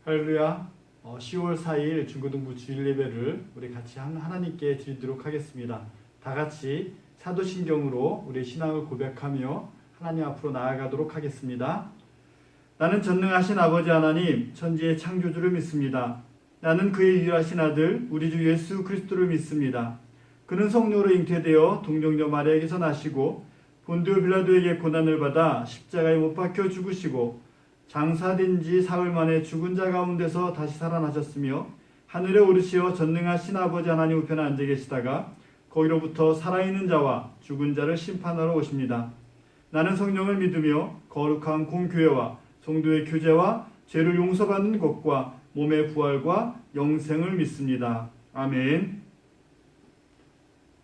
할렐루야. 10월 4일 중고등부 주일 예배를 우리 같이 하나님께 드리도록 하겠습니다. 다 같이 사도신경으로 우리 신앙을 고백하며 하나님 앞으로 나아가도록 하겠습니다. 나는 전능하신 아버지 하나님, 천지의 창조주를 믿습니다. 나는 그의 유일하신 아들 우리 주 예수 그리스도를 믿습니다. 그는 성령으로 잉태되어 동정녀 마리아에게서 나시고 본디오 빌라도에게 고난을 받아 십자가에 못 박혀 죽으시고 장사된 지 사흘 만에 죽은 자 가운데서 다시 살아나셨으며 하늘에 오르시어 전능하신 아버지 하나님 우편에 앉아 계시다가 거기로부터 살아있는 자와 죽은 자를 심판하러 오십니다. 나는 성령을 믿으며 거룩한 공교회와 성도의 교제와 죄를 용서받는 것과 몸의 부활과 영생을 믿습니다. 아멘.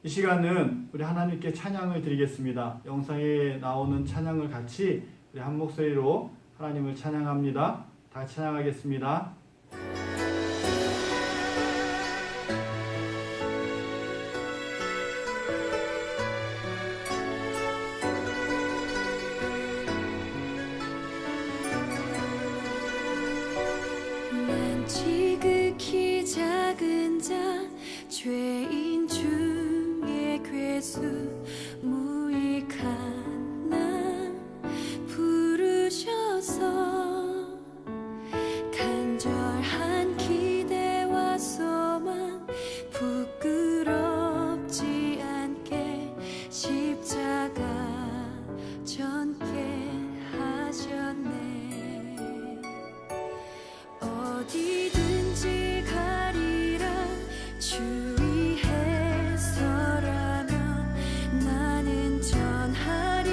이 시간은 우리 하나님께 찬양을 드리겠습니다. 영상에 나오는 찬양을 같이 우리 한 목소리로 하나님을 찬양합니다. 다 같이 찬양하겠습니다. 난 지극히 작은 자 죄인 중에 괴수 무익한 나 부르셔서 간절한 기대와 소망 부끄럽지 않게 십자가 전게 하셨네. 어디든지 가리라 주 위에 서라면 나는 전하리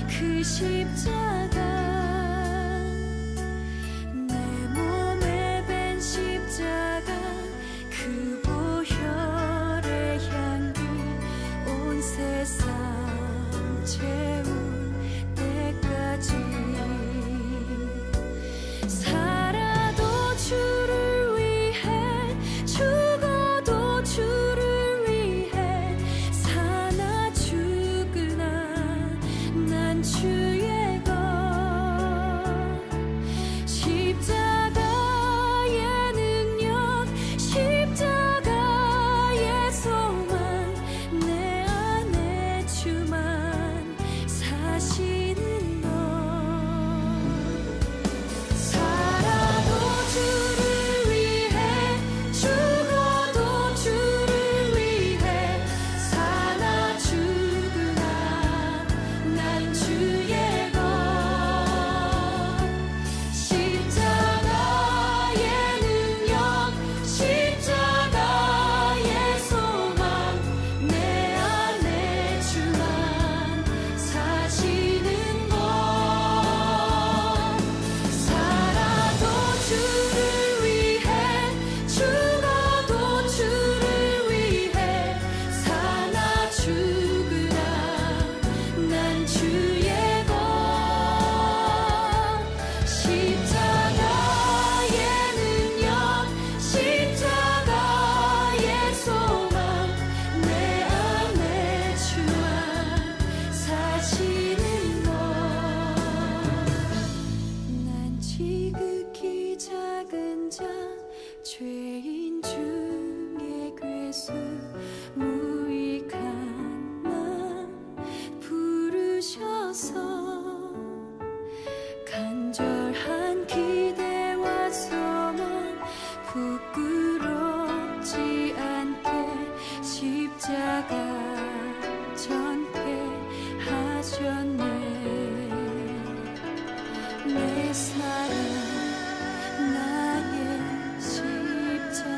그 십자가. 내 몸에 밴 십자가 그 보혈의 향기 온 세상 채울 때까지 살아도 주를 위해 죽어도 주를 위해 사나 죽으나 난 주의 것. 십자가의 능력 십자가의 소망 내 안에 주만 사시는 것. 살아도 주를 위해 죽어도 주를 위해 사나 죽으나 난 주의 것. 십자가의 능력 십자가의 소망 내 안에 주만 사시는 것. 살아도 주를 위해 죽어도 주를 위해 사나 죽으나 난 주의 것. 십자가의 능력 십자가의 소망 내 안에 주만 사시는 것. 난 지극히 작은 자 죄인 중에 괴수 무익한 나 부르셔서 간절한 기대와 소망 부끄럽지 않게 십자가 전게 하셨네. 내 사랑 나의 십자가.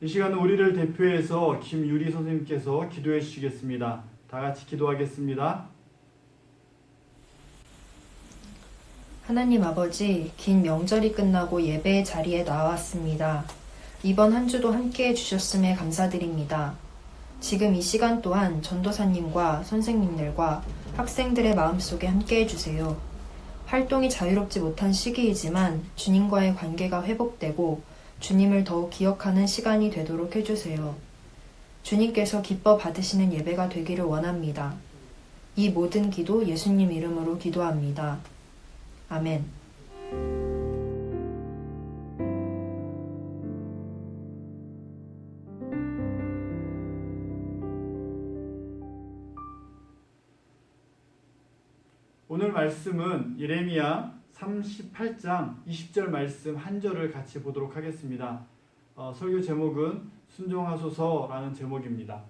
이 시간은 우리를 대표해서 김유리 선생님께서 기도해 주시겠습니다. 다 같이 기도하겠습니다. 하나님 아버지, 긴 명절이 끝나고 예배의 자리에 나왔습니다. 이번 한 주도 함께해 주셨음에 감사드립니다. 지금 이 시간 또한 전도사님과 선생님들과 학생들의 마음속에 함께해 주세요. 활동이 자유롭지 못한 시기이지만 주님과의 관계가 회복되고 주님을 더욱 기억하는 시간이 되도록 해주세요. 주님께서 기뻐 받으시는 예배가 되기를 원합니다. 이 모든 기도 예수님 이름으로 기도합니다. 아멘. 오늘 말씀은 예레미야 38장 20절 말씀 한 절을 같이 보도록 하겠습니다. 설교 제목은 순종하소서라는 제목입니다.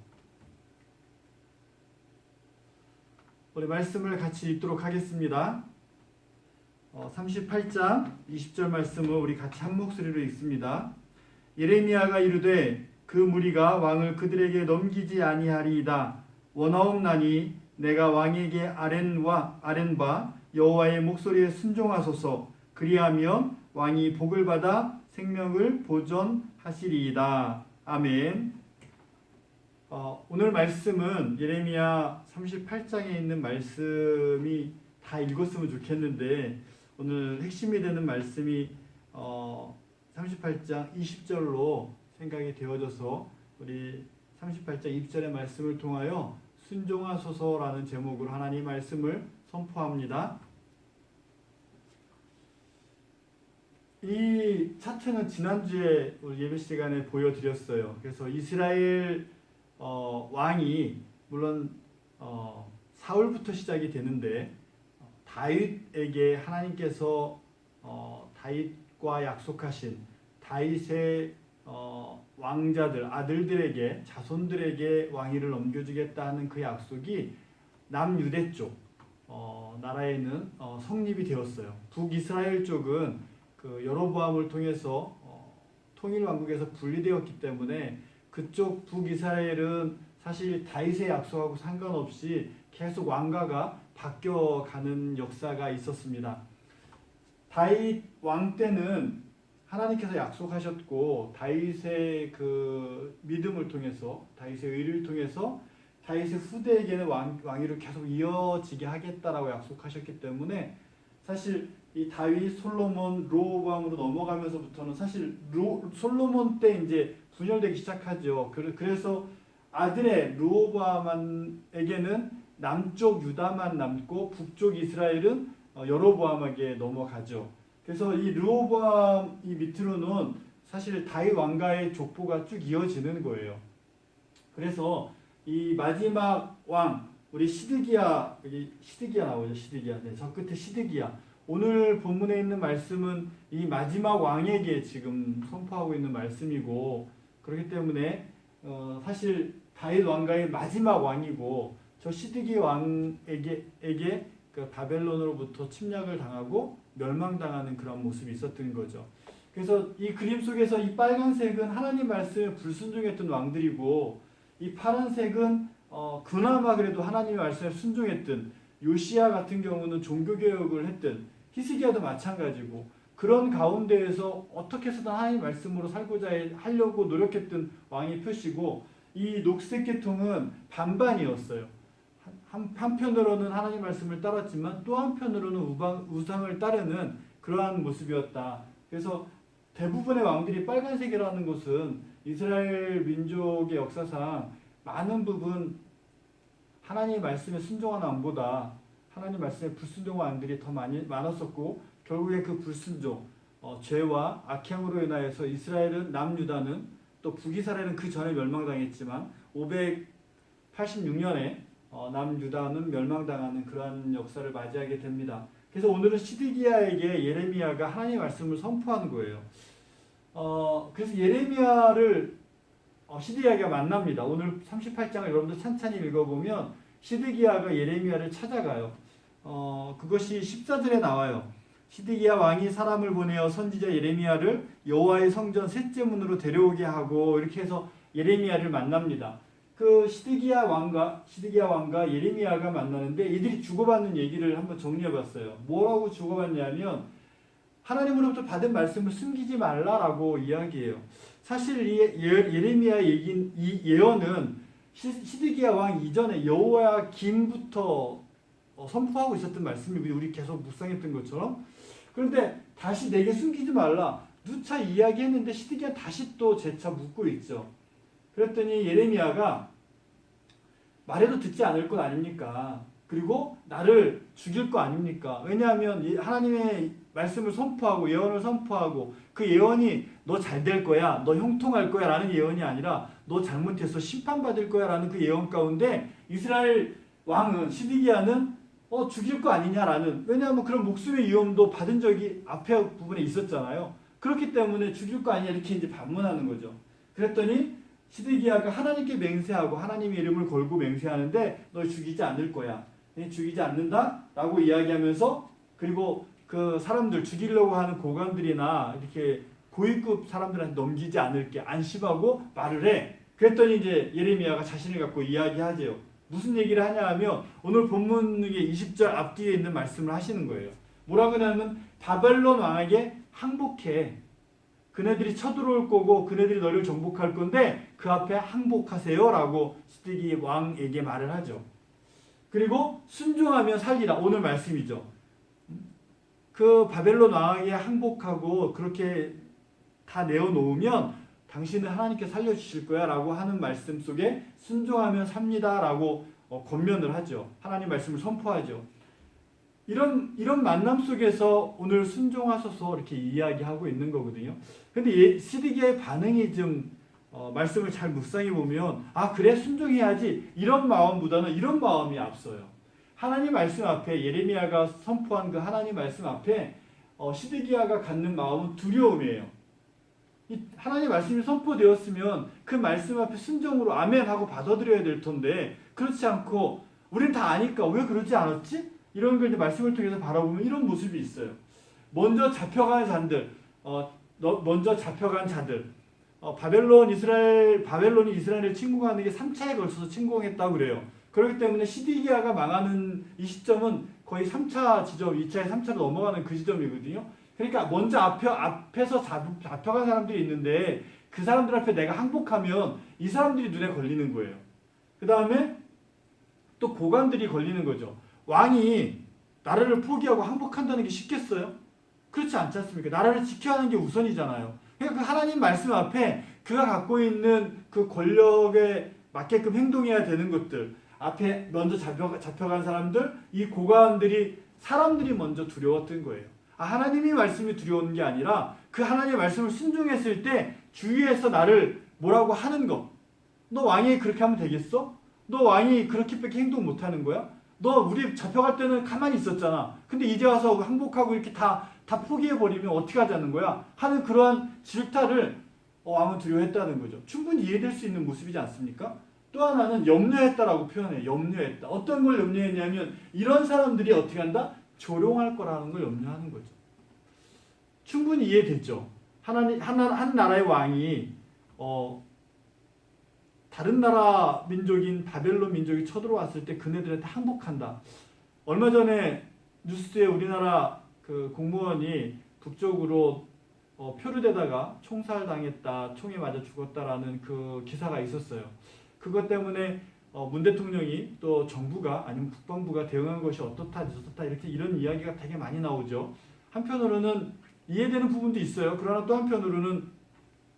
우리 말씀을 같이 읽도록 하겠습니다. 38장 20절 말씀을 우리 같이 한 목소리로 읽습니다. 예레미야가 이르되 그 무리가 왕을 그들에게 넘기지 아니하리이다. 원하옵나니 내가 왕에게 아랜바 여호와의 목소리에 순종하소서. 그리하면 왕이 복을 받아 생명을 보존하시리이다. 아멘. 오늘 말씀은 예레미야 38장에 있는 말씀이 다 읽었으면 좋겠는데 오늘 핵심이 되는 말씀이 38장 20절로 생각이 되어져서 우리 38장 20절의 말씀을 통하여 순종하소서라는 제목으로 하나님 말씀을 선포합니다. 이 차트는 지난주에 우리 예배 시간에 보여드렸어요. 그래서 이스라엘 왕이 물론 사울부터 시작이 되는데 다윗에게 하나님께서 다윗과 약속하신 다윗의 왕자들, 아들들에게, 자손들에게 왕위를 넘겨주겠다 하는 그 약속이 남유대 쪽 나라에는 성립이 되었어요. 북이스라엘 쪽은 그 여로보암을 통해서 통일왕국에서 분리되었기 때문에 그쪽 북이스라엘은 사실 다윗의 약속하고 상관없이 계속 왕가가 바뀌어가는 역사가 있었습니다. 다윗 왕 때는 하나님께서 약속하셨고 다윗의 그 믿음을 통해서 다윗의 의를 통해서 다윗의 후대에게는 왕위를 계속 이어지게 하겠다라고 약속하셨기 때문에 사실 이 다윗, 솔로몬, 르호보암으로 넘어가면서부터는 사실 솔로몬 때 이제 분열되기 시작하죠. 그래서 아들의 르호보암에게는 남쪽 유다만 남고 북쪽 이스라엘은 여로보암에게 넘어가죠. 그래서 이 르호보암 이 밑으로는 사실 다윗 왕가의 족보가 쭉 이어지는 거예요. 그래서 이 마지막 왕 우리 시드기야, 여기 시드기야 나오죠. 시드기야. 네, 저 끝에 시드기야. 오늘 본문에 있는 말씀은 이 마지막 왕에게 지금 선포하고 있는 말씀이고 그렇기 때문에 사실 다윗 왕가의 마지막 왕이고 저 시드기 왕에게 그 바벨론으로부터 침략을 당하고 멸망당하는 그런 모습이 있었던 거죠. 그래서 이 그림 속에서 이 빨간색은 하나님 말씀에 불순종했던 왕들이고 이 파란색은 그나마 그래도 하나님의 말씀에 순종했던 요시야 같은 경우는 종교개혁을 했던 히스기야도 마찬가지고 그런 가운데에서 어떻게 해서든 하나님 말씀으로 살고자 하려고 노력했던 왕의 표시고 이 녹색 계통은 반반이었어요. 한편으로는 하나님 말씀을 따랐지만 또 한편으로는 우상을 따르는 그러한 모습이었다. 그래서 대부분의 왕들이 빨간색이라는 것은 이스라엘 민족의 역사상 많은 부분 하나님 말씀에 순종하는 왕보다 하나님 말씀에 불순종한 왕들이 더 많았었고 결국에 그 불순종, 죄와 악행으로 인하여서 이스라엘은 남유다는 또 북이스라엘은 그 전에 멸망당했지만 586년에 남유다는 멸망당하는 그러한 역사를 맞이하게 됩니다. 그래서 오늘은 시드기야에게 예레미야가 하나님의 말씀을 선포하는 거예요. 그래서 예레미야를 시드기야가 만납니다. 오늘 38장을 여러분들 찬찬히 읽어보면 시드기야가 예레미야를 찾아가요. 그것이 14절에 나와요. 시드기야 왕이 사람을 보내어 선지자 예레미야를 여호와의 성전 셋째 문으로 데려오게 하고 이렇게 해서 예레미야를 만납니다. 그 시드기야 왕과 예레미야가 만나는데 이들이 주고받는 얘기를 한번 정리해봤어요. 뭐라고 주고받냐면 하나님으로부터 받은 말씀을 숨기지 말라라고 이야기해요. 사실 이 예레미야 이 예언은 시드기야 왕 이전에 여호야김부터 선포하고 있었던 말씀이 우리 계속 묵상했던 것처럼 그런데 다시 내게 숨기지 말라 누차 이야기했는데 시드기야 다시 또 재차 묻고 있죠. 그랬더니 예레미야가 말해도 듣지 않을 것 아닙니까? 그리고 나를 죽일 거 아닙니까? 왜냐하면 이 하나님의 말씀을 선포하고 예언을 선포하고 그 예언이 너 잘 될 거야, 너 형통할 거야 라는 예언이 아니라 너 잘못해서 심판받을 거야 라는 그 예언 가운데 이스라엘 왕은 시드기야는 죽일 거 아니냐라는, 왜냐하면 그런 목숨의 위험도 받은 적이 앞에 부분에 있었잖아요. 그렇기 때문에 죽일 거 아니냐 이렇게 이제 반문하는 거죠. 그랬더니 시드기야가 하나님께 맹세하고 하나님의 이름을 걸고 맹세하는데 너 죽이지 않을 거야, 죽이지 않는다라고 이야기하면서, 그리고 그 사람들 죽이려고 하는 고관들이나 이렇게 고위급 사람들한테 넘기지 않을게 안심하고 말을 해. 그랬더니 이제 예레미야가 자신을 갖고 이야기하죠. 무슨 얘기를 하냐 하면 오늘 본문의 20절 앞뒤에 있는 말씀을 하시는 거예요. 뭐라고 하냐면 바벨론 왕에게 항복해. 그네들이 쳐들어올 거고 그네들이 너를 정복할 건데 그 앞에 항복하세요 라고 시드기 왕에게 말을 하죠. 그리고 순종하면 살리라, 오늘 말씀이죠. 그 바벨론 왕에게 항복하고 그렇게 다 내어놓으면 당신은 하나님께 살려주실 거야 라고 하는 말씀 속에 순종하면 삽니다 라고 권면을 하죠. 하나님 말씀을 선포하죠. 이런 만남 속에서 오늘 순종하소서 이렇게 이야기하고 있는 거거든요. 근데 시드기야의 반응이 좀 말씀을 잘 묵상해 보면 그래 순종해야지 이런 마음보다는 이런 마음이 앞서요. 하나님 말씀 앞에, 예레미야가 선포한 그 하나님 말씀 앞에 시드기야가 갖는 마음은 두려움이에요. 이 하나님 말씀이 선포되었으면 그 말씀 앞에 순종으로 아멘 하고 받아들여야 될 텐데 그렇지 않고 우린 다 아니까 왜 그러지 않았지? 이런 걸 이제 말씀을 통해서 바라보면 이런 모습이 있어요. 먼저 잡혀간 자들, 바벨론이 이스라엘을 침공하는 게 3차에 걸쳐서 침공했다고 그래요. 그렇기 때문에 시드기야가 망하는 이 시점은 거의 3차 지점, 2차에 3차로 넘어가는 그 지점이거든요. 그러니까 먼저 앞에서 잡혀간 사람들이 있는데 그 사람들 앞에 내가 항복하면 이 사람들이 눈에 걸리는 거예요. 그 다음에 또 고관들이 걸리는 거죠. 왕이 나라를 포기하고 항복한다는 게 쉽겠어요? 그렇지 않지 않습니까? 나라를 지켜야 하는 게 우선이잖아요. 그러니까 그 하나님 말씀 앞에 그가 갖고 있는 그 권력에 맞게끔 행동해야 되는 것들, 앞에 먼저 잡혀간 사람들, 이 고관들이, 사람들이 먼저 두려웠던 거예요. 하나님의 말씀이 두려운 게 아니라 그 하나님의 말씀을 순종했을 때 주위에서 나를 뭐라고 하는 거. 너 왕이 그렇게 하면 되겠어? 너 왕이 그렇게밖에 행동 못하는 거야? 너 우리 잡혀갈 때는 가만히 있었잖아. 근데 이제 와서 항복하고 이렇게 다 포기해버리면 어떻게 하자는 거야? 하는 그러한 질타를 왕은 두려워했다는 거죠. 충분히 이해될 수 있는 모습이지 않습니까? 또 하나는 염려했다라고 표현해요. 염려했다. 어떤 걸 염려했냐면 이런 사람들이 어떻게 한다? 조롱할 거라는 걸 염려하는 거죠. 충분히 이해됐죠. 한 나라의 왕이 다른 나라 민족인 바벨론 민족이 쳐들어왔을 때 그네들한테 항복한다. 얼마 전에 뉴스에 우리나라 그 공무원이 북쪽으로 표류되다가 총살당했다, 총에 맞아 죽었다라는 그 기사가 있었어요. 그것 때문에 문 대통령이 또 정부가 아니면 국방부가 대응한 것이 어떻다 저렇다 이렇게 이런 이야기가 되게 많이 나오죠. 한편으로는 이해되는 부분도 있어요. 그러나 또 한편으로는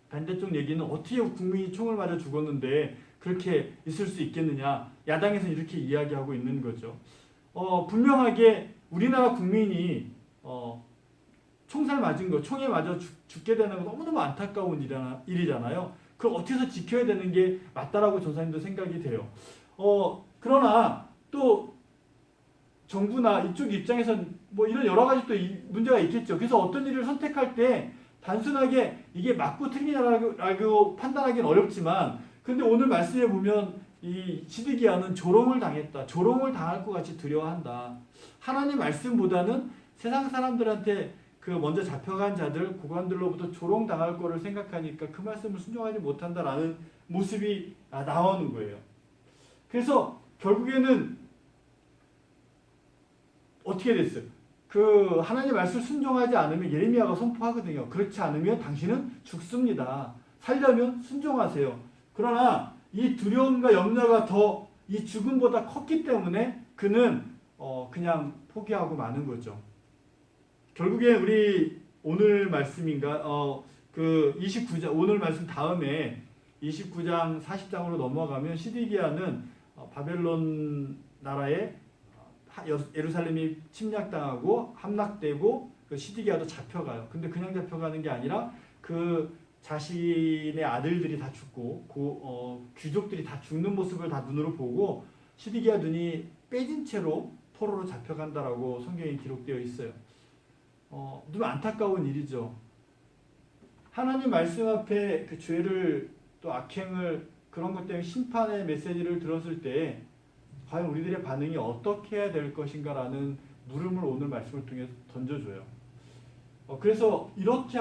반대쪽 얘기는 어떻게 국민이 총을 맞아 죽었는데 그렇게 있을 수 있겠느냐. 야당에서는 이렇게 이야기하고 있는 거죠. 분명하게 우리나라 국민이 총살 맞은 거, 총에 맞아 죽게 되는 거 너무너무 안타까운 일이잖아요. 그걸 어떻게 해서 지켜야 되는 게 맞다라고 전사님도 생각이 돼요. 그러나 또 정부나 이쪽 입장에서는 뭐 이런 여러 가지 또 문제가 있겠죠. 그래서 어떤 일을 선택할 때 단순하게 이게 맞고 틀리냐라고 판단하기는 어렵지만, 근데 오늘 말씀해 보면 이 시드기야는 조롱을 당했다. 조롱을 당할 것 같이 두려워한다. 하나님 말씀보다는 세상 사람들한테 그 먼저 잡혀간 자들, 고관들로부터 조롱당할 거를 생각하니까 그 말씀을 순종하지 못한다라는 모습이 나오는 거예요. 그래서 결국에는 어떻게 됐어요? 그 하나님 말씀을 순종하지 않으면 예레미야가 선포하거든요. 그렇지 않으면 당신은 죽습니다. 살려면 순종하세요. 그러나 이 두려움과 염려가 더 이 죽음보다 컸기 때문에 그는 그냥 포기하고 마는 거죠. 결국에 우리 오늘 말씀인가 그 29장 오늘 말씀 다음에 29장 40장으로 넘어가면 시드기야는 바벨론 나라의 예루살렘이 침략당하고 함락되고 그 시드기야도 잡혀가요. 근데 그냥 잡혀가는 게 아니라 그 자신의 아들들이 다 죽고 귀족들이 다 죽는 모습을 다 눈으로 보고 시드기야 눈이 빼진 채로 포로로 잡혀간다라고 성경에 기록되어 있어요. 너무 안타까운 일이죠. 하나님 말씀 앞에 그 죄를 또 악행을 그런 것 때문에 심판의 메시지를 들었을 때 과연 우리들의 반응이 어떻게 해야 될 것인가라는 물음을 오늘 말씀을 통해 던져줘요. 그래서 이렇게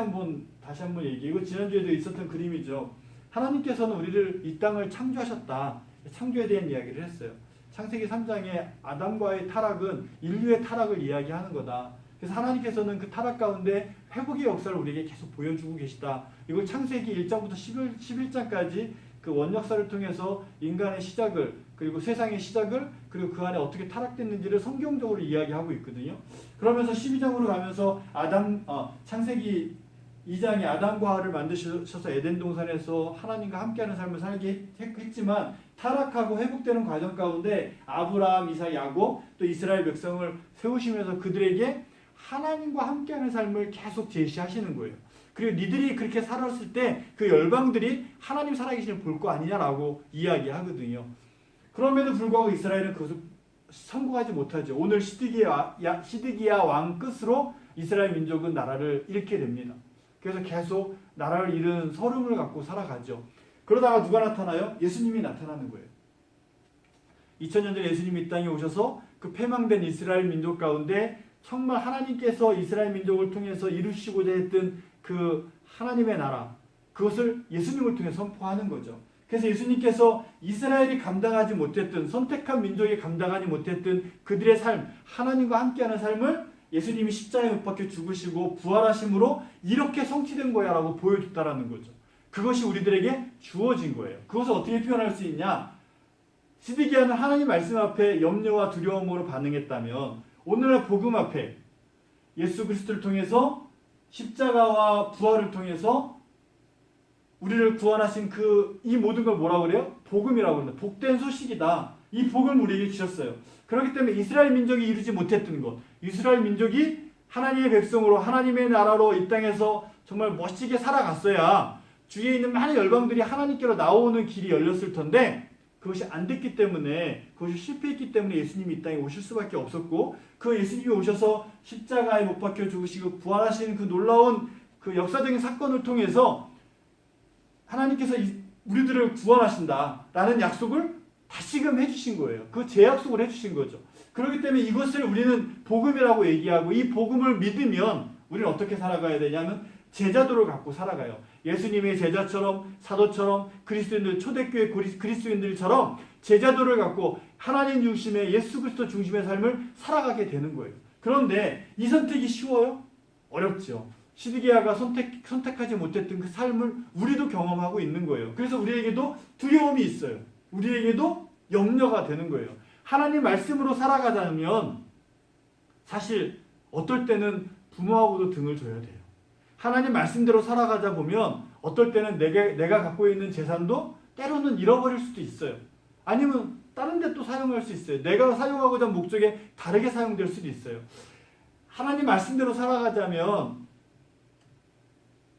다시 한번 얘기해요. 지난주에도 있었던 그림이죠. 하나님께서는 우리를 이 땅을 창조하셨다. 창조에 대한 이야기를 했어요. 창세기 3장에 아담과의 타락은 인류의 타락을 이야기하는 거다. 그래서 하나님께서는 그 타락 가운데 회복의 역사를 우리에게 계속 보여주고 계시다. 이걸 창세기 1장부터 11장까지 그 원역사를 통해서 인간의 시작을 그리고 세상의 시작을 그리고 그 안에 어떻게 타락됐는지를 성경적으로 이야기하고 있거든요. 그러면서 12장으로 가면서 창세기 2장에 아담과 하와를 만드셔서 에덴 동산에서 하나님과 함께하는 삶을 살게 했지만 타락하고 회복되는 과정 가운데 아브라함, 이삭, 야곱 또 이스라엘 백성을 세우시면서 그들에게 하나님과 함께하는 삶을 계속 제시하시는 거예요. 그리고 니들이 그렇게 살았을 때 그 열방들이 하나님 살아계시는 볼 거 아니냐라고 이야기하거든요. 그럼에도 불구하고 이스라엘은 그것을 성공하지 못하죠. 오늘 시드기야 왕 끝으로 이스라엘 민족은 나라를 잃게 됩니다. 그래서 계속 나라를 잃은 서름을 갖고 살아가죠. 그러다가 누가 나타나요? 예수님이 나타나는 거예요. 2000년 전 예수님이 이 땅에 오셔서 그 패망된 이스라엘 민족 가운데 정말 하나님께서 이스라엘 민족을 통해서 이루시고자 했던 그 하나님의 나라, 그것을 예수님을 통해 선포하는 거죠. 그래서 예수님께서 이스라엘이 감당하지 못했던, 선택한 민족이 감당하지 못했던 그들의 삶, 하나님과 함께하는 삶을 예수님이 십자가에 못 박혀 죽으시고 부활하심으로 이렇게 성취된 거야 라고 보여줬다라는 거죠. 그것이 우리들에게 주어진 거예요. 그것을 어떻게 표현할 수 있냐? 시드기야는 하나님 말씀 앞에 염려와 두려움으로 반응했다면 오늘날 복음 앞에 예수 그리스도를 통해서 십자가와 부활을 통해서 우리를 구원하신 이 모든 걸 뭐라고 그래요? 복음이라고 합니다. 복된 소식이다. 이 복음을 우리에게 주셨어요. 그렇기 때문에 이스라엘 민족이 이루지 못했던 것, 이스라엘 민족이 하나님의 백성으로 하나님의 나라로 이 땅에서 정말 멋지게 살아갔어야 주위에 있는 많은 열방들이 하나님께로 나오는 길이 열렸을 텐데 그것이 안 됐기 때문에, 그것이 실패했기 때문에 예수님이 이 땅에 오실 수밖에 없었고, 그 예수님이 오셔서 십자가에 못 박혀 죽으시고 부활하신 그 놀라운 그 역사적인 사건을 통해서 하나님께서 우리들을 구원하신다라는 약속을 다시금 해주신 거예요. 그 재약속을 해주신 거죠. 그렇기 때문에 이것을 우리는 복음이라고 얘기하고, 이 복음을 믿으면 우리는 어떻게 살아가야 되냐면 제자도를 갖고 살아가요. 예수님의 제자처럼, 사도처럼, 그리스도인들, 초대교회 그리스도인들처럼 제자도를 갖고 하나님 중심의, 예수 그리스도 중심의 삶을 살아가게 되는 거예요. 그런데 이 선택이 쉬워요? 어렵죠. 시드기야가 선택하지 못했던 그 삶을 우리도 경험하고 있는 거예요. 그래서 우리에게도 두려움이 있어요. 우리에게도 염려가 되는 거예요. 하나님 말씀으로 살아가자면 사실 어떨 때는 부모하고도 등을 져야 돼요. 하나님 말씀대로 살아가자 보면 어떨 때는 내가 갖고 있는 재산도 때로는 잃어버릴 수도 있어요. 아니면 다른 데 또 사용할 수 있어요. 내가 사용하고자 한 목적에 다르게 사용될 수도 있어요. 하나님 말씀대로 살아가자면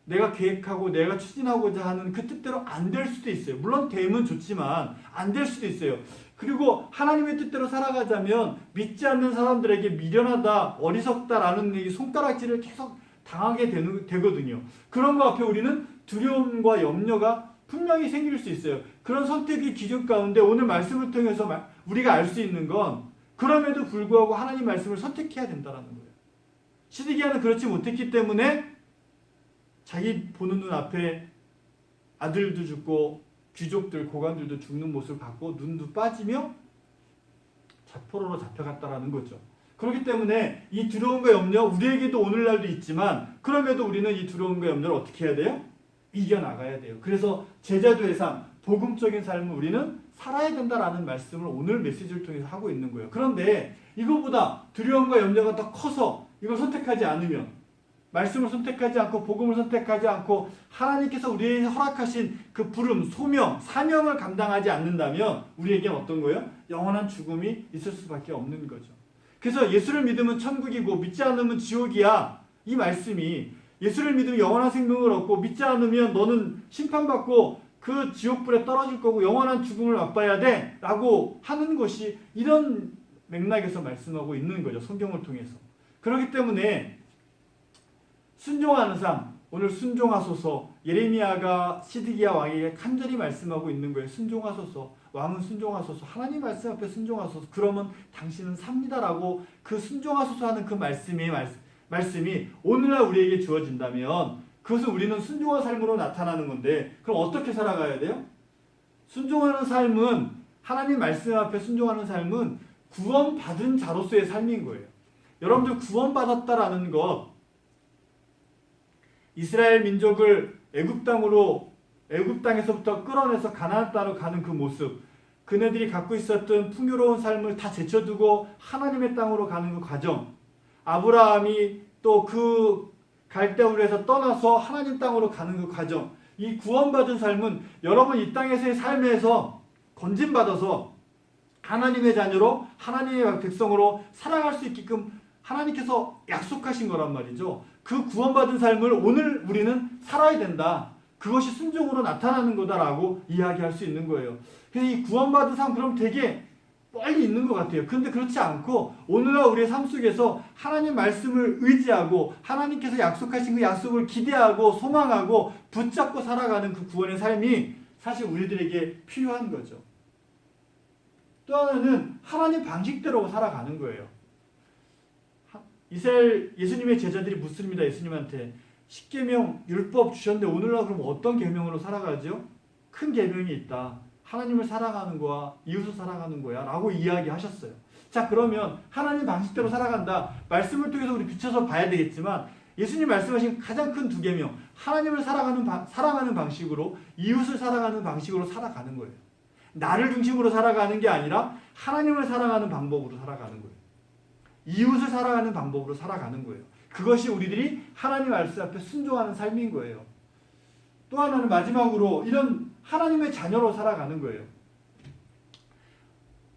내가 계획하고 내가 추진하고자 하는 그 뜻대로 안 될 수도 있어요. 물론 되면 좋지만 안 될 수도 있어요. 그리고 하나님의 뜻대로 살아가자면 믿지 않는 사람들에게 미련하다, 어리석다라는 이 손가락질을 계속 당하게 되거든요. 그런 거 앞에 우리는 두려움과 염려가 분명히 생길 수 있어요. 그런 선택의 기준 가운데 오늘 말씀을 통해서 우리가 알 수 있는 건 그럼에도 불구하고 하나님 말씀을 선택해야 된다는 거예요. 시드기야는 그렇지 못했기 때문에 자기 보는 눈 앞에 아들도 죽고 귀족들, 고관들도 죽는 모습을 봤고 눈도 빠지며 포로로 잡혀갔다라는 거죠. 그렇기 때문에 이 두려움과 염려, 우리에게도 오늘날도 있지만 그럼에도 우리는 이 두려움과 염려를 어떻게 해야 돼요? 이겨나가야 돼요. 그래서 제자도의 삶, 복음적인 삶을 우리는 살아야 된다라는 말씀을 오늘 메시지를 통해서 하고 있는 거예요. 그런데 이거보다 두려움과 염려가 더 커서 이걸 선택하지 않으면, 말씀을 선택하지 않고 복음을 선택하지 않고 하나님께서 우리에게 허락하신 그 부름, 소명, 사명을 감당하지 않는다면 우리에게는 어떤 거예요? 영원한 죽음이 있을 수밖에 없는 거죠. 그래서 예수를 믿으면 천국이고 믿지 않으면 지옥이야. 이 말씀이 예수를 믿으면 영원한 생명을 얻고 믿지 않으면 너는 심판받고 그 지옥불에 떨어질 거고 영원한 죽음을 맛봐야 돼 라고 하는 것이 이런 맥락에서 말씀하고 있는 거죠. 성경을 통해서. 그렇기 때문에 순종하는 삶, 오늘 순종하소서, 예레미야가 시드기야 왕에게 간절히 말씀하고 있는 거예요. 순종하소서, 왕은 순종하소서, 하나님 말씀 앞에 순종하소서, 그러면 당신은 삽니다라고 그 순종하소서 하는 그 말씀이 오늘날 우리에게 주어진다면 그것은 우리는 순종한 삶으로 나타나는 건데, 그럼 어떻게 살아가야 돼요? 순종하는 삶은, 하나님 말씀 앞에 순종하는 삶은 구원받은 자로서의 삶인 거예요. 여러분들 구원받았다라는 것, 이스라엘 민족을 애굽 땅에서부터 끌어내서 가나안 땅으로 가는 그 모습, 그네들이 갖고 있었던 풍요로운 삶을 다 제쳐두고 하나님의 땅으로 가는 그 과정, 아브라함이 또 그 갈대우르에서 떠나서 하나님 땅으로 가는 그 과정, 이 구원받은 삶은 여러분 이 땅에서의 삶에서 건진받아서 하나님의 자녀로, 하나님의 백성으로 살아갈 수 있게끔 하나님께서 약속하신 거란 말이죠. 그 구원받은 삶을 오늘 우리는 살아야 된다. 그것이 순종으로 나타나는 거다라고 이야기할 수 있는 거예요. 그래서 이 구원받은 삶, 그럼 되게 빨리 있는 것 같아요. 그런데 그렇지 않고 오늘날 우리의 삶 속에서 하나님 말씀을 의지하고 하나님께서 약속하신 그 약속을 기대하고 소망하고 붙잡고 살아가는 그 구원의 삶이 사실 우리들에게 필요한 거죠. 또 하나는 하나님 방식대로 살아가는 거예요. 이스라엘 예수님의 제자들이 묻습니다. 예수님한테 10계명 율법 주셨는데 오늘날 그럼 어떤 계명으로 살아가죠? 큰 계명이 있다. 하나님을 사랑하는 거야, 이웃을 사랑하는 거야 라고 이야기하셨어요. 자, 그러면 하나님 방식대로 살아간다. 말씀을 통해서 우리 비춰서 봐야 되겠지만 예수님 말씀하신 가장 큰 두 계명, 하나님을 사랑하는 방식으로, 이웃을 사랑하는 방식으로 살아가는 거예요. 나를 중심으로 살아가는 게 아니라 하나님을 사랑하는 방법으로 살아가는 거예요. 이웃을 사랑하는 방법으로 살아가는 거예요. 그것이 우리들이 하나님 말씀 앞에 순종하는 삶인 거예요. 또 하나는 마지막으로 이런 하나님의 자녀로 살아가는 거예요.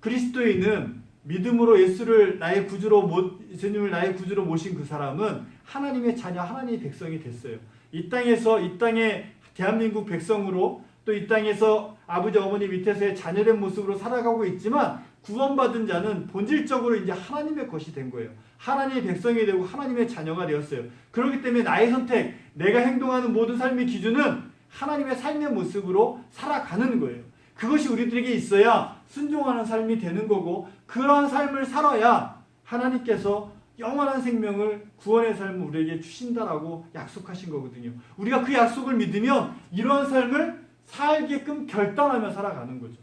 그리스도인은 믿음으로 예수님을 나의 구주로 모신 그 사람은 하나님의 자녀, 하나님의 백성이 됐어요. 이 땅의 대한민국 백성으로, 또 이 땅에서 아버지 어머니 밑에서의 자녀된 모습으로 살아가고 있지만 구원받은 자는 본질적으로 이제 하나님의 것이 된 거예요. 하나님의 백성이 되고 하나님의 자녀가 되었어요. 그렇기 때문에 나의 선택, 내가 행동하는 모든 삶의 기준은 하나님의 삶의 모습으로 살아가는 거예요. 그것이 우리들에게 있어야 순종하는 삶이 되는 거고, 그러한 삶을 살아야 하나님께서 영원한 생명을, 구원의 삶을 우리에게 주신다라고 약속하신 거거든요. 우리가 그 약속을 믿으면 이러한 삶을 살게끔 결단하며 살아가는 거죠.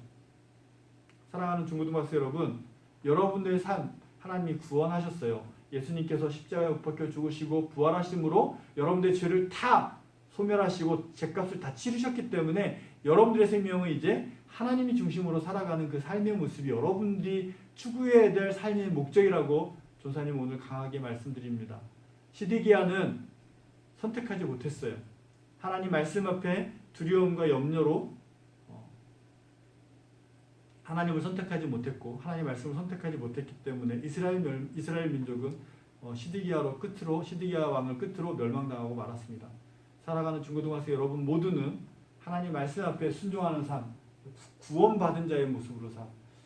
사랑하는 중고등학생 여러분, 여러분들의 삶 하나님이 구원하셨어요. 예수님께서 십자가에 못 박혀 죽으시고 부활하심으로 여러분들의 죄를 다 소멸하시고 죄값을 다 치르셨기 때문에 여러분들의 생명은 이제 하나님이 중심으로 살아가는 그 삶의 모습이 여러분들이 추구해야 될 삶의 목적이라고 조사님 오늘 강하게 말씀드립니다. 시드기야는 선택하지 못했어요. 하나님 말씀 앞에 두려움과 염려로 하나님을 선택하지 못했고, 하나님 말씀을 선택하지 못했기 때문에 이스라엘 민족은 시드기야 왕을 끝으로 멸망당하고 말았습니다. 살아가는 중고등학생 여러분 모두는 하나님 말씀 앞에 순종하는 삶, 구원받은 자의 모습으로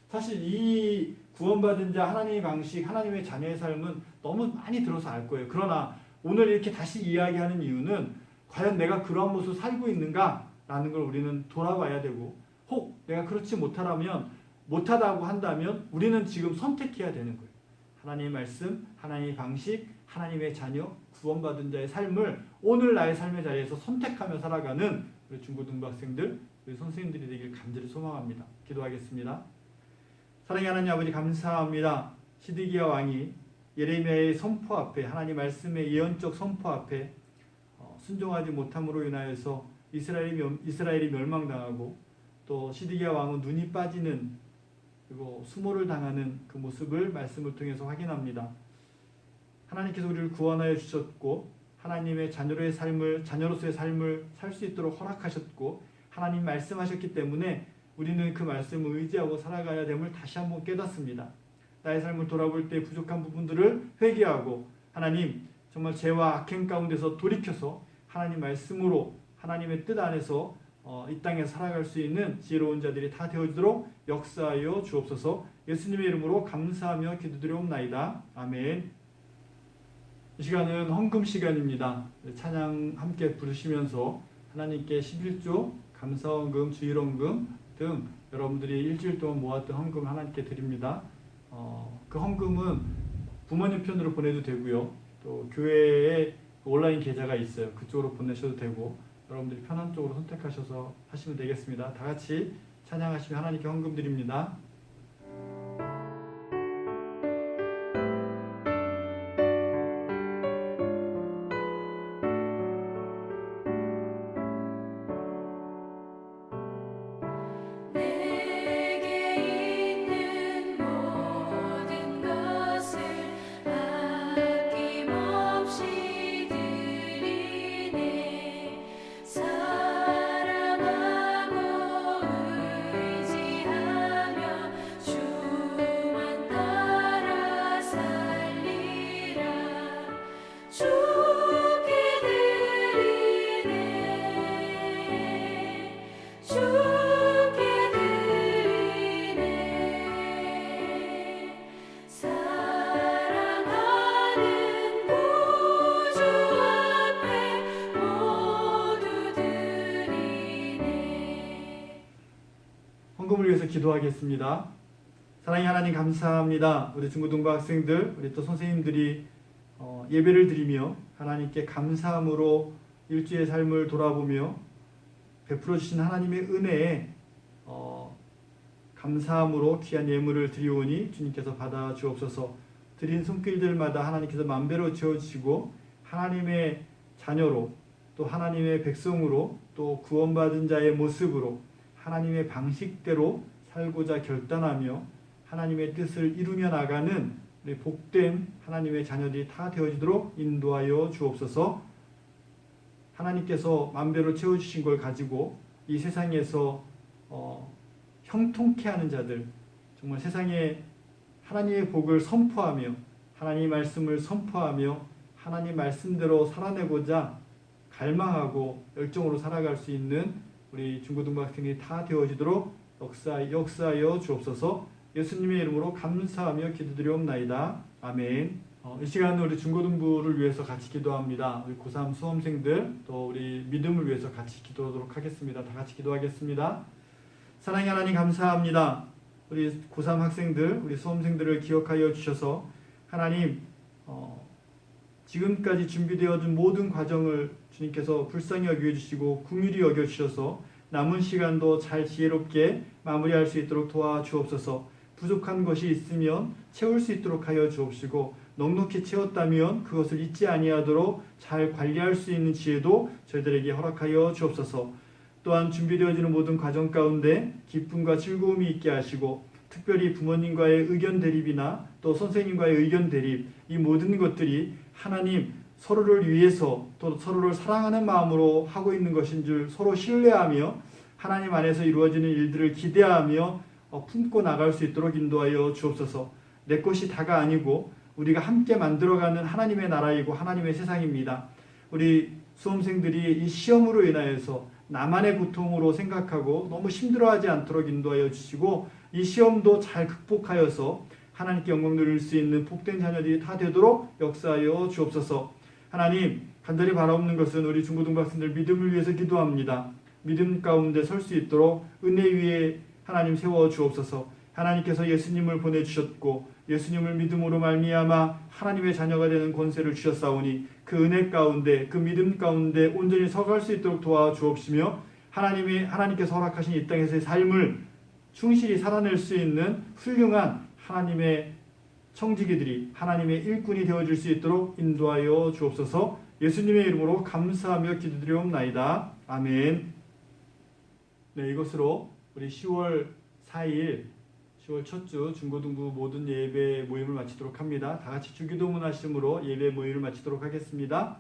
사실 이 구원받은 자, 하나님의 방식, 하나님의 자녀의 삶은 너무 많이 들어서 알 거예요. 그러나 오늘 이렇게 다시 이야기하는 이유는 과연 내가 그러한 모습을 살고 있는가? 라는 걸 우리는 돌아봐야 되고, 혹 내가 그렇지 못하다고 한다면 우리는 지금 선택해야 되는 거예요. 하나님의 말씀, 하나님의 방식, 하나님의 자녀, 구원받은 자의 삶을 오늘 나의 삶의 자리에서 선택하며 살아가는 우리 중고등부학생들, 우리 선생님들이 되길 간절히 소망합니다. 기도하겠습니다. 사랑의 하나님 아버지, 감사합니다. 시드기야 왕이 예레미야의 선포 앞에, 하나님 말씀의 예언적 선포 앞에 순종하지 못함으로 인하여서 이스라엘이 멸망당하고, 또 시드기야 왕은 눈이 빠지는, 그리고 수모를 당하는 그 모습을 말씀을 통해서 확인합니다. 하나님께서 우리를 구원하여 주셨고, 하나님의 자녀로서의 삶을 살 수 있도록 허락하셨고, 하나님 말씀하셨기 때문에 우리는 그 말씀을 의지하고 살아가야 됨을 다시 한번 깨닫습니다. 나의 삶을 돌아볼 때 부족한 부분들을 회개하고 하나님 정말 죄와 악행 가운데서 돌이켜서 하나님 말씀으로 하나님의 뜻 안에서 이 땅에 살아갈 수 있는 지혜로운 자들이 다 되어지도록 역사하여 주옵소서. 예수님의 이름으로 감사하며 기도드리옵나이다. 아멘. 이 시간은 헌금 시간입니다. 찬양 함께 부르시면서 하나님께 11조, 감사헌금, 주일헌금 등 여러분들이 일주일 동안 모았던 헌금 하나님께 드립니다. 그 헌금은 부모님 편으로 보내도 되고요. 또 교회에 온라인 계좌가 있어요. 그쪽으로 보내셔도 되고 여러분들이 편한 쪽으로 선택하셔서 하시면 되겠습니다. 다 같이 찬양하시며 하나님께 헌금 드립니다. 내게 있는 모든 것을 아낌없이 드리네. 사랑하고 의지하며 주만 따라 살리라. 주께 드리네. 주께 드리네. 사랑하는 구주 앞에 모두 드리네. 헌금을 위해서 기도하겠습니다. 사랑의 하나님 감사합니다. 우리 중고등부 학생들, 우리 또 선생님들이 예배를 드리며 하나님께 감사함으로 일주의 삶을 돌아보며 베풀어 주신 하나님의 은혜에 감사함으로 귀한 예물을 드리오니 주님께서 받아 주옵소서. 드린 손길들마다 하나님께서 만배로 채워주시고 하나님의 자녀로 또 하나님의 백성으로 또 구원받은 자의 모습으로 하나님의 방식대로 살고자 결단하며 하나님의 뜻을 이루며 나가는 우리 복된 하나님의 자녀들이 다 되어지도록 인도하여 주옵소서. 하나님께서 만배로 채워주신 걸 가지고 이 세상에서 형통케 하는 자들, 정말 세상에 하나님의 복을 선포하며 하나님의 말씀을 선포하며 하나님 말씀대로 살아내고자 갈망하고 열정으로 살아갈 수 있는 우리 중고등부 학생이 다 되어지도록 역사하여 주옵소서. 예수님의 이름으로 감사하며 기도드리옵나이다. 아멘. 이 시간은 우리 중고등부를 위해서 같이 기도합니다. 우리 고3 수험생들 또 우리 믿음을 위해서 같이 기도하도록 하겠습니다. 다 같이 기도하겠습니다. 사랑의 하나님 감사합니다. 우리 고3 학생들, 우리 수험생들을 기억하여 주셔서 하나님 지금까지 준비되어진 모든 과정을 주님께서 불쌍히 여겨주시고 긍휼히 여겨주셔서 남은 시간도 잘 지혜롭게 마무리할 수 있도록 도와주옵소서. 부족한 것이 있으면 채울 수 있도록 하여 주옵시고 넉넉히 채웠다면 그것을 잊지 아니하도록 잘 관리할 수 있는 지혜도 저희들에게 허락하여 주옵소서. 또한 준비되어지는 모든 과정 가운데 기쁨과 즐거움이 있게 하시고 특별히 부모님과의 의견 대립이나 또 선생님과의 의견 대립, 이 모든 것들이 하나님 서로를 위해서 또 서로를 사랑하는 마음으로 하고 있는 것인 줄 서로 신뢰하며 하나님 안에서 이루어지는 일들을 기대하며 품고 나갈 수 있도록 인도하여 주옵소서. 내 것이 다가 아니고 우리가 함께 만들어가는 하나님의 나라이고 하나님의 세상입니다. 우리 수험생들이 이 시험으로 인하여서 나만의 고통으로 생각하고 너무 힘들어하지 않도록 인도하여 주시고 이 시험도 잘 극복하여서 하나님께 영광 누릴 수 있는 복된 자녀들이 다 되도록 역사하여 주옵소서. 하나님 간절히 바라옵는 것은 우리 중고등부 학생들 믿음을 위해서 기도합니다. 믿음 가운데 설 수 있도록 은혜 위에 하나님 세워 주옵소서. 하나님께서 예수님을 보내주셨고 예수님을 믿음으로 말미암아 하나님의 자녀가 되는 권세를 주셨사오니 그 은혜 가운데 그 믿음 가운데 온전히 서갈 수 있도록 도와주옵시며 하나님께서 허락하신 이 땅에서의 삶을 충실히 살아낼 수 있는 훌륭한 하나님의 청지기들이 하나님의 일꾼이 되어줄 수 있도록 인도하여 주옵소서. 예수님의 이름으로 감사하며 기도드리옵나이다. 아멘. 네, 이것으로 우리 10월 4일 10월 첫 주 중고등부 모든 예배 모임을 마치도록 합니다. 다 같이 주기도문 하심으로 예배 모임을 마치도록 하겠습니다.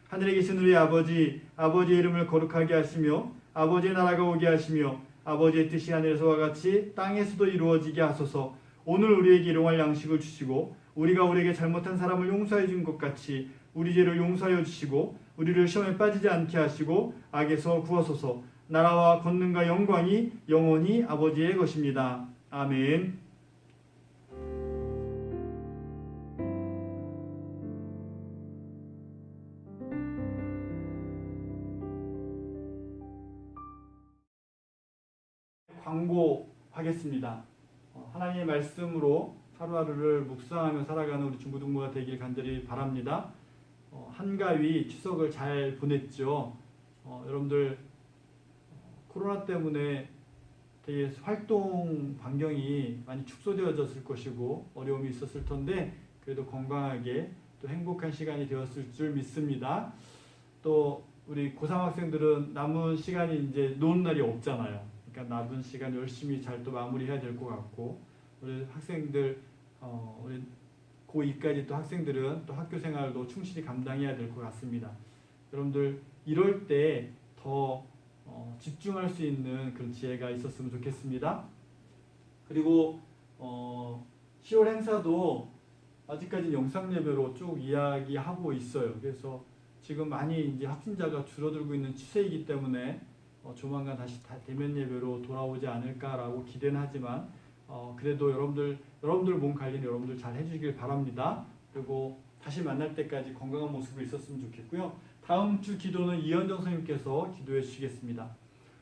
하늘에 계신 우리 아버지, 아버지의 이름을 거룩하게 하시며 아버지의 나라가 오게 하시며 아버지의 뜻이 하늘에서와 같이 땅에서도 이루어지게 하소서. 오늘 우리에게 일용할 양식을 주시고 우리가 우리에게 잘못한 사람을 용서해 준 것 같이 우리 죄를 용서하여 주시고 우리를 시험에 빠지지 않게 하시고 악에서 구하소서. 나라와 권능과 영광이 영원히 아버지의 것입니다. 아멘. 광고하겠습니다. 하나님의 말씀으로 하루하루를 묵상하며 살아가는 우리 중고등부가 되길 간절히 바랍니다. 한가위 추석을 잘 보냈죠. 여러분들 코로나 때문에 되게 활동 반경이 많이 축소되어졌을 것이고 어려움이 있었을 텐데 그래도 건강하게 또 행복한 시간이 되었을 줄 믿습니다. 또 우리 고3 학생들은 남은 시간이 이제 노는 날이 없잖아요. 그러니까 남은 시간 열심히 잘 또 마무리해야 될 것 같고 우리 학생들 우리 고2까지 또 학생들은 또 학교 생활도 충실히 감당해야 될 것 같습니다. 여러분들 이럴 때 더 집중할 수 있는 그런 지혜가 있었으면 좋겠습니다. 그리고 10월 행사도 아직까지 영상 예배로 쭉 이야기하고 있어요. 그래서 지금 많이 이제 확진자가 줄어들고 있는 추세이기 때문에 조만간 다시 대면 예배로 돌아오지 않을까라고 기대는 하지만 그래도 여러분들 몸 관리는 여러분들 잘 해주길 바랍니다. 그리고 다시 만날 때까지 건강한 모습으로 있었으면 좋겠고요. 다음 주 기도는 이현정 선생님께서 기도해 주시겠습니다.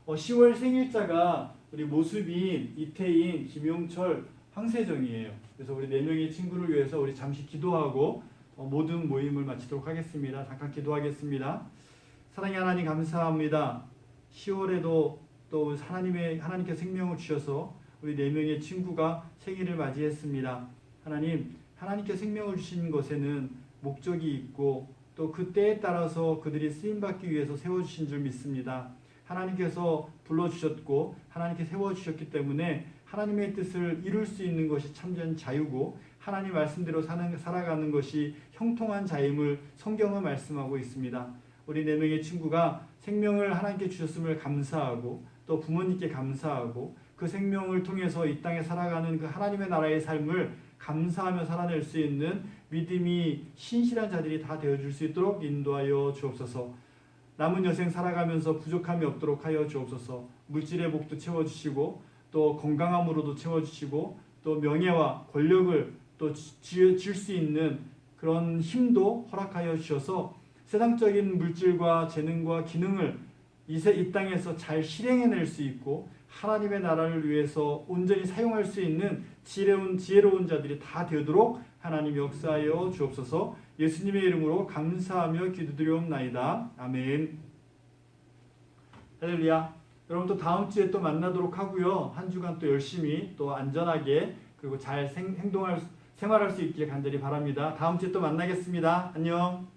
10월 생일자가 우리 모습인 이태인, 김용철, 황세정이에요. 그래서 우리 4명의 친구를 위해서 우리 잠시 기도하고 모든 모임을 마치도록 하겠습니다. 잠깐 기도하겠습니다. 사랑의 하나님 감사합니다. 10월에도 또 하나님께 생명을 주셔서 우리 4명의 친구가 생일을 맞이했습니다. 하나님께 생명을 주신 것에는 목적이 있고 또 그 때에 따라서 그들이 쓰임받기 위해서 세워주신 줄 믿습니다. 하나님께서 불러주셨고 하나님께 세워주셨기 때문에 하나님의 뜻을 이룰 수 있는 것이 참된 자유고 하나님 말씀대로 살아가는 것이 형통한 자임을 성경은 말씀하고 있습니다. 우리 4명의 친구가 생명을 하나님께 주셨음을 감사하고 또 부모님께 감사하고 그 생명을 통해서 이 땅에 살아가는 그 하나님의 나라의 삶을 감사하며 살아낼 수 있는 믿음이 신실한 자들이 다 되어줄 수 있도록 인도하여 주옵소서. 남은 여생 살아가면서 부족함이 없도록 하여 주옵소서. 물질의 복도 채워주시고 또 건강함으로도 채워주시고 또 명예와 권력을 또 줄 수 있는 그런 힘도 허락하여 주셔서 세상적인 물질과 재능과 기능을 이 땅에서 잘 실행해낼 수 있고 하나님의 나라를 위해서 온전히 사용할 수 있는 지혜로운 자들이 다 되도록 하나님 역사하여 주옵소서. 예수님의 이름으로 감사하며 기도드리옵나이다. 아멘. 할렐루야. 여러분 또 다음 주에 또 만나도록 하고요. 한 주간 또 열심히 또 안전하게 그리고 잘 생활할 수 있길 간절히 바랍니다. 다음 주에 또 만나겠습니다. 안녕.